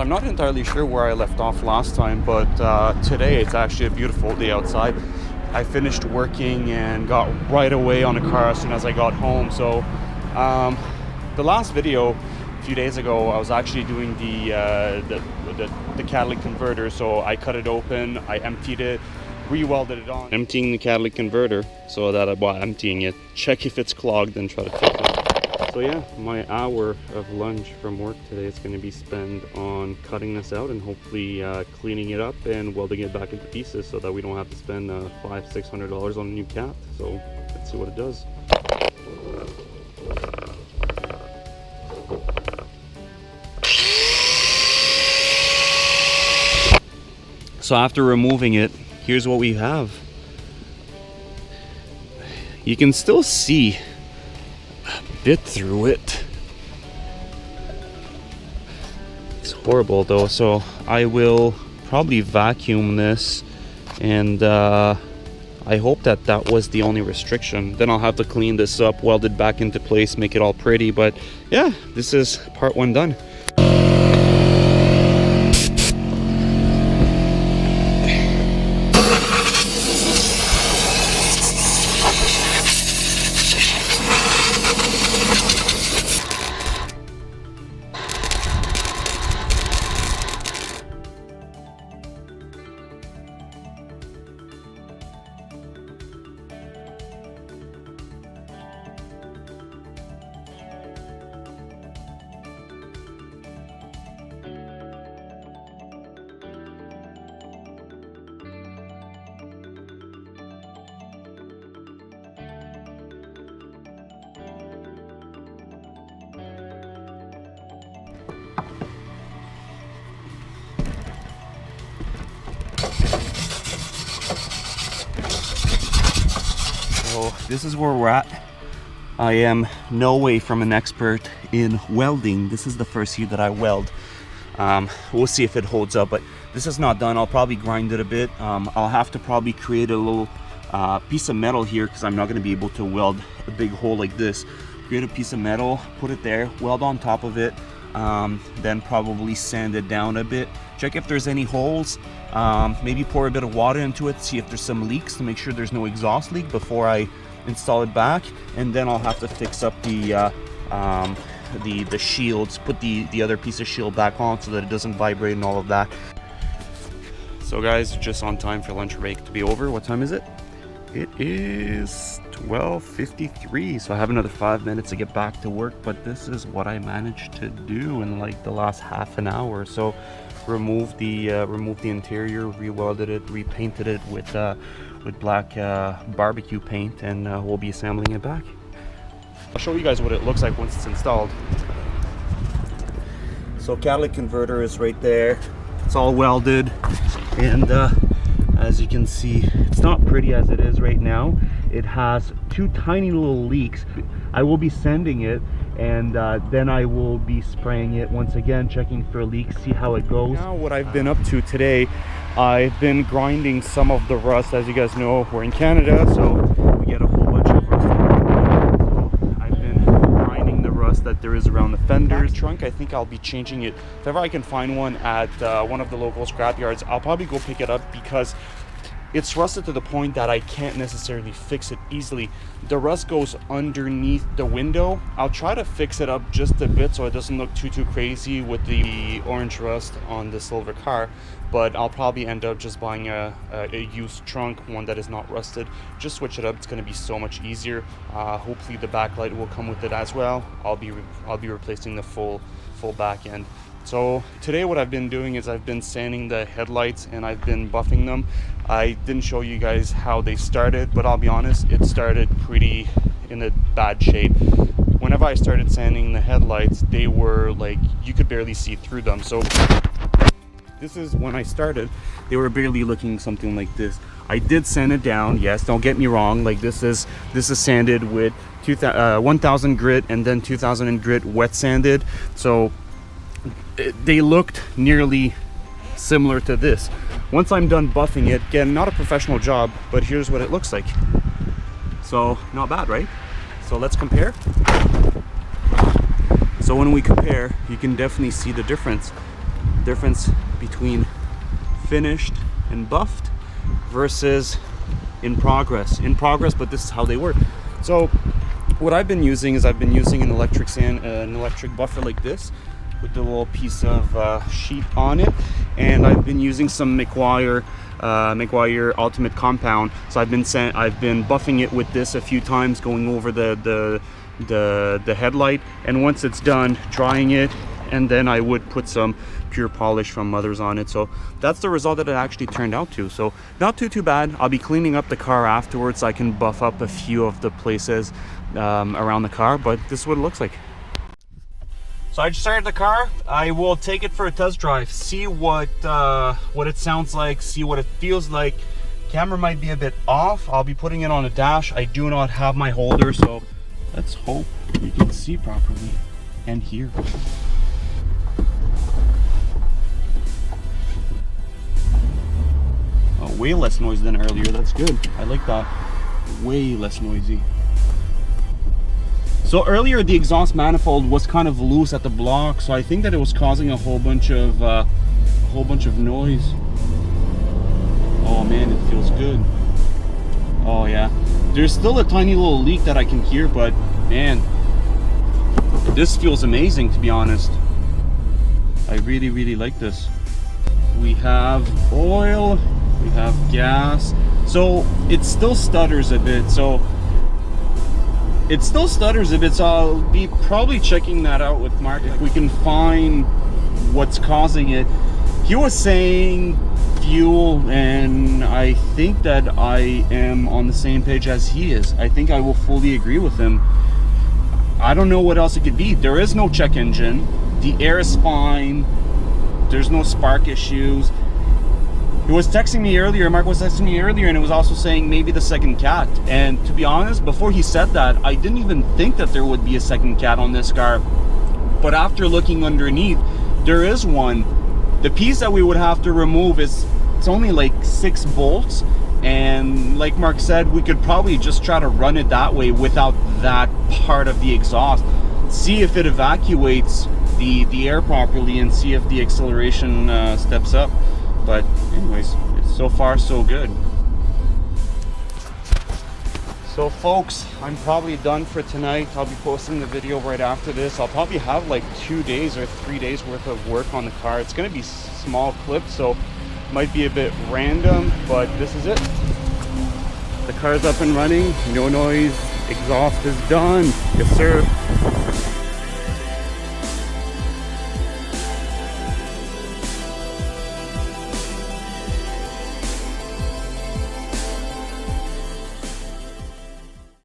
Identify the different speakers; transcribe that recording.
Speaker 1: I'm not entirely sure where I left off last time, but today it's actually a beautiful day outside. I finished working and got right away on a car as soon as I got home. So the last video a few days ago, I was actually doing the catalytic converter. So I cut it open, I emptied it, re-welded it on. Emptying the catalytic converter so that emptying it, check if it's clogged and try to fix it. So yeah, my hour of lunch from work today is going to be spent on cutting this out and hopefully cleaning it up and welding it back into pieces so that we don't have to spend $500–600 on a new cap. So let's see what it does. So after removing it, here's what we have. You can still see bit through it. It's horrible though, so I will probably vacuum this, and I hope that that was the only restriction. Then I'll have to clean this up, weld it back into place, make it all pretty. But yeah, this is part one done. So this is where we're at. I am no way from an expert in welding. This is the first heat that I weld. We'll see if it holds up, but this is not done. I'll probably grind it a bit. I'll have to probably create a little piece of metal here because I'm not going to be able to weld a big hole like this. Create a piece of metal, put it there, weld on top of it, then probably sand it down a bit. Check if there's any holes. Maybe pour a bit of water into it, see if there's some leaks to make sure there's no exhaust leak before I install it back. And then I'll have to fix up the shields, put the other piece of shield back on so that it doesn't vibrate and all of that. So guys, just on time for lunch break to be over. What time is it? It is 12:53, so I have another 5 minutes to get back to work, but this is what I managed to do in like the last half an hour. So removed the interior, re-welded it, repainted it with black barbecue paint, and we'll be assembling it back. I'll show you guys what it looks like once it's installed. So catalytic converter is right there. It's all welded, and as you can see, it's not pretty as it is right now. It has two tiny little leaks. I will be sanding it, and then I will be spraying it once again, checking for leaks, see how it goes. Now what I've been up to today, I've been grinding some of the rust. As you guys know, we're in Canada, so we get a whole bunch of rust. So I've been grinding the rust that there is around the fenders. Back trunk, I think I'll be changing it. If ever I can find one at one of the local scrap yards, I'll probably go pick it up because it's rusted to the point that I can't necessarily fix it easily. The rust goes underneath the window. I'll try to fix it up just a bit so it doesn't look too crazy with the orange rust on the silver car, but I'll probably end up just buying a used trunk, one that is not rusted. Just switch it up, it's going to be so much easier. Hopefully the backlight will come with it as well. I'll be replacing the full back end. So today what I've been doing is I've been sanding the headlights and I've been buffing them. I didn't show you guys how they started, but I'll be honest, it started pretty in a bad shape. Whenever I started sanding the headlights, they were like, you could barely see through them. So this is when I started, they were barely looking something like this. I did sand it down, yes, don't get me wrong, like this is sanded with 1000 grit and then 2000 grit wet sanded. So they looked nearly similar to this. Once I'm done buffing it, again, not a professional job, but here's what it looks like. So not bad, right? So let's compare. So when we compare, you can definitely see the difference. difference between finished and buffed versus in progress. In progress, but this is how they work. So what I've been using is I've been using an electric buffer like this with the little piece of sheet on it, and I've been using some McGuire Ultimate Compound. So I've been buffing it with this a few times, going over the headlight, and once it's done, drying it, and then I would put some pure polish from Mother's on it. So that's the result that it actually turned out to. So not too bad. I'll be cleaning up the car afterwards. I can buff up a few of the places around the car, but this is what it looks like. So I just started the car. I will take it for a test drive, see what it sounds like, see what it feels like. Camera might be a bit off. I'll be putting it on a dash. I do not have my holder, so let's hope you can see properly and hear. Oh, way less noise than earlier. That's good. I like that. Way less noisy. So earlier the exhaust manifold was kind of loose at the block, so I think that it was causing a whole bunch of noise. Oh man, it feels good. Oh yeah. There's still a tiny little leak that I can hear, but man, this feels amazing, to be honest. I really like this. We have oil, we have gas. So it still stutters a bit. So I'll be probably checking that out with Mark if we can find what's causing it. He was saying fuel, and I think that I am on the same page as he is. I think I will fully agree with him. I don't know what else it could be. There is no check engine. The air is fine. There's no spark issues. He was texting me earlier, Mark was texting me earlier, and it was also saying maybe the second cat. And to be honest, before he said that, I didn't even think that there would be a second cat on this car. But after looking underneath, there is one. The piece that we would have to remove it's only like 6 bolts. And like Mark said, we could probably just try to run it that way without that part of the exhaust. See if it evacuates the air properly and see if the acceleration steps up. But anyways, it's so far so good. So folks, I'm probably done for tonight. I'll be posting the video right after this. I'll probably have like 2 days or 3 days worth of work on the car. It's gonna be small clips, so might be a bit random, but this is it. The car's up and running, no noise, exhaust is done. Yes sir.